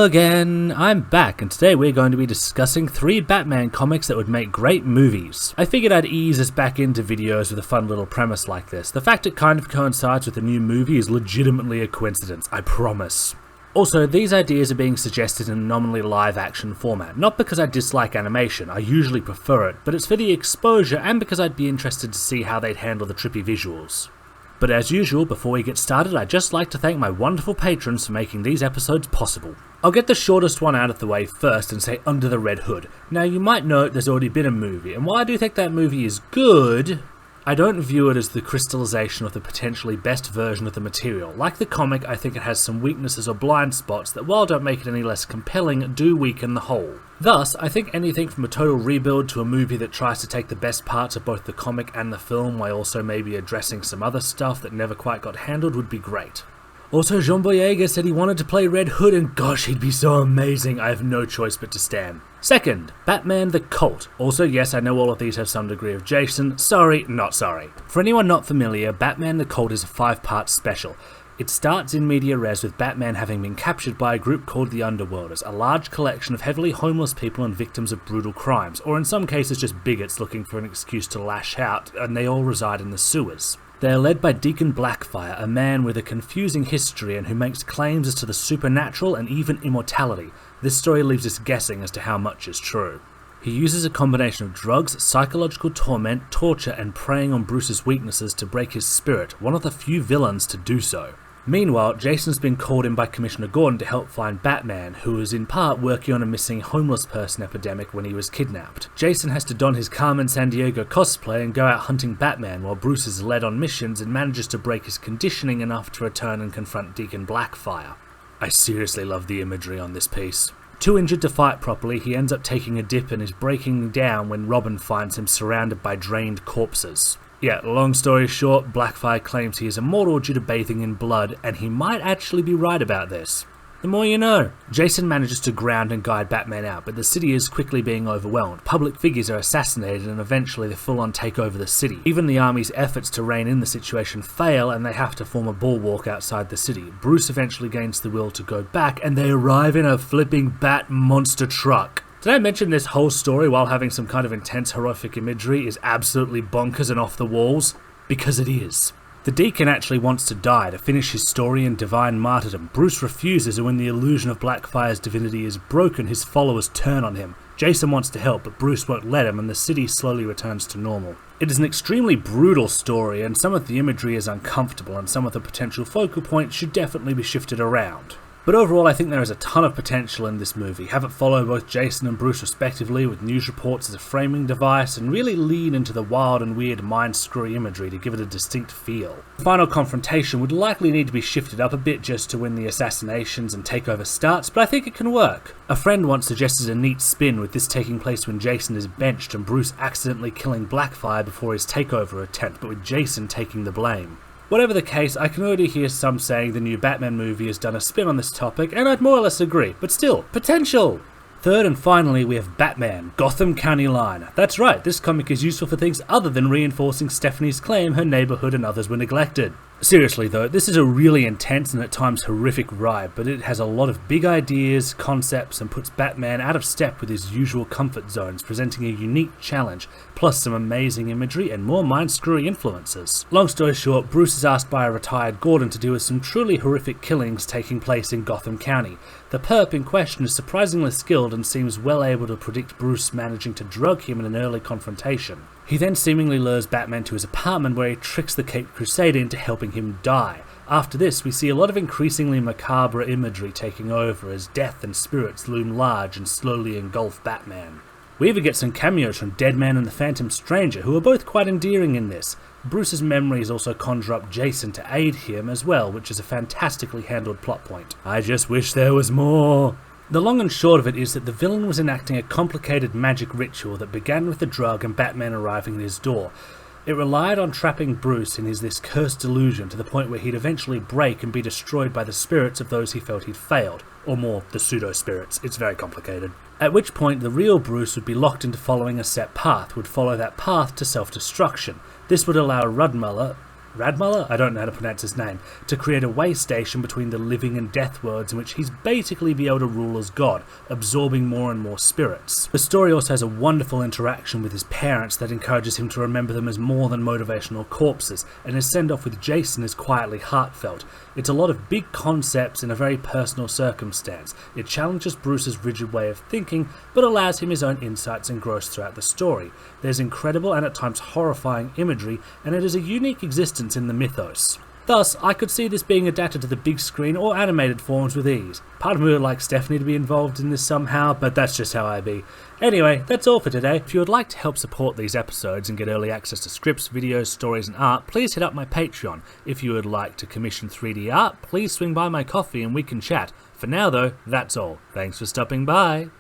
Hello again, I'm back, and today we're going to be discussing 3 Batman comics that would make great movies. I figured I'd ease us back into videos with a fun little premise like this. The fact it kind of coincides with the new movie is legitimately a coincidence, I promise. Also, these ideas are being suggested in a nominally live-action format, not because I dislike animation, I usually prefer it, but it's for the exposure and because I'd be interested to see how they'd handle the trippy visuals. But as usual, before we get started, I'd just like to thank my wonderful patrons for making these episodes possible. I'll get the shortest one out of the way first and say Under the Red Hood. Now you might note there's already been a movie, and while I do think that movie is good, I don't view it as the crystallization of the potentially best version of the material. Like the comic, I think it has some weaknesses or blind spots that, while don't make it any less compelling, do weaken the whole. Thus, I think anything from a total rebuild to a movie that tries to take the best parts of both the comic and the film while also maybe addressing some other stuff that never quite got handled would be great. Also, John Boyega said he wanted to play Red Hood, and gosh, he'd be so amazing. I have no choice but to stand. Second, Batman the Cult. Also, yes, I know all of these have some degree of Jason. Sorry, not sorry. For anyone not familiar, Batman the Cult is a 5-part special. It starts in media res with Batman having been captured by a group called the Underworlders, a large collection of heavily homeless people and victims of brutal crimes, or in some cases just bigots looking for an excuse to lash out, and they all reside in the sewers. They are led by Deacon Blackfire, a man with a confusing history and who makes claims as to the supernatural and even immortality. This story leaves us guessing as to how much is true. He uses a combination of drugs, psychological torment, torture, and preying on Bruce's weaknesses to break his spirit, one of the few villains to do so. Meanwhile, Jason's been called in by Commissioner Gordon to help find Batman, who is in part working on a missing homeless person epidemic when he was kidnapped. Jason has to don his Carmen Sandiego cosplay and go out hunting Batman, while Bruce is led on missions and manages to break his conditioning enough to return and confront Deacon Blackfire. I seriously love the imagery on this piece. Too injured to fight properly, he ends up taking a dip and is breaking down when Robin finds him surrounded by drained corpses. Yeah, long story short, Blackfire claims he is immortal due to bathing in blood, and he might actually be right about this. The more you know. Jason manages to ground and guide Batman out, but the city is quickly being overwhelmed. Public figures are assassinated and eventually they full-on take over the city. Even the army's efforts to rein in the situation fail and they have to form a bulwark outside the city. Bruce eventually gains the will to go back and they arrive in a flipping bat monster truck. Did I mention this whole story, while having some kind of intense horrific imagery, is absolutely bonkers and off the walls? Because it is. The Deacon actually wants to die to finish his story in divine martyrdom. Bruce refuses, and when the illusion of Blackfire's divinity is broken, his followers turn on him. Jason wants to help, but Bruce won't let him, and the city slowly returns to normal. It is an extremely brutal story, and some of the imagery is uncomfortable, and some of the potential focal points should definitely be shifted around. But overall, I think there is a ton of potential in this movie. Have it follow both Jason and Bruce respectively with news reports as a framing device, and really lean into the wild and weird mind-screwy imagery to give it a distinct feel. The final confrontation would likely need to be shifted up a bit just to when the assassinations and takeover starts, but I think it can work. A friend once suggested a neat spin with this taking place when Jason is benched and Bruce accidentally killing Blackfire before his takeover attempt, but with Jason taking the blame. Whatever the case, I can already hear some saying the new Batman movie has done a spin on this topic, and I'd more or less agree, but still, potential! Third and finally, we have Batman, Gotham County Line. That's right, this comic is useful for things other than reinforcing Stephanie's claim her neighbourhood and others were neglected. Seriously though, this is a really intense and at times horrific ride, but it has a lot of big ideas, concepts, and puts Batman out of step with his usual comfort zones, presenting a unique challenge, plus some amazing imagery and more mind-screwy influences. Long story short, Bruce is asked by a retired Gordon to do with some truly horrific killings taking place in Gotham County. The perp in question is surprisingly skilled and seems well able to predict Bruce managing to drug him in an early confrontation. He then seemingly lures Batman to his apartment where he tricks the Caped Crusader into helping him die. After this, we see a lot of increasingly macabre imagery taking over as death and spirits loom large and slowly engulf Batman. We even get some cameos from Deadman and the Phantom Stranger, who are both quite endearing in this. Bruce's memories also conjure up Jason to aid him as well, which is a fantastically handled plot point. I just wish there was more. The long and short of it is that the villain was enacting a complicated magic ritual that began with the drug and Batman arriving at his door. It relied on trapping Bruce in this cursed delusion to the point where he'd eventually break and be destroyed by the spirits of those he felt he'd failed. Or more, the pseudo-spirits. It's very complicated. At which point, the real Bruce would be locked into following a set path, would follow that path to self-destruction. This would allow Rudmuller, Radmuller? I don't know how to pronounce his name, to create a way station between the living and death worlds in which he's basically be able to rule as God, absorbing more and more spirits. The story also has a wonderful interaction with his parents that encourages him to remember them as more than motivational corpses, and his send-off with Jason is quietly heartfelt. It's a lot of big concepts in a very personal circumstance. It challenges Bruce's rigid way of thinking, but allows him his own insights and growth throughout the story. There's incredible and at times horrifying imagery, and it is a unique existence in the mythos. Thus, I could see this being adapted to the big screen or animated forms with ease. Part of me would like Stephanie to be involved in this somehow, but that's just how I be. Anyway, that's all for today. If you would like to help support these episodes and get early access to scripts, videos, stories and art, please hit up my Patreon. If you would like to commission 3D art, please swing by my coffee and we can chat. For now though, that's all. Thanks for stopping by.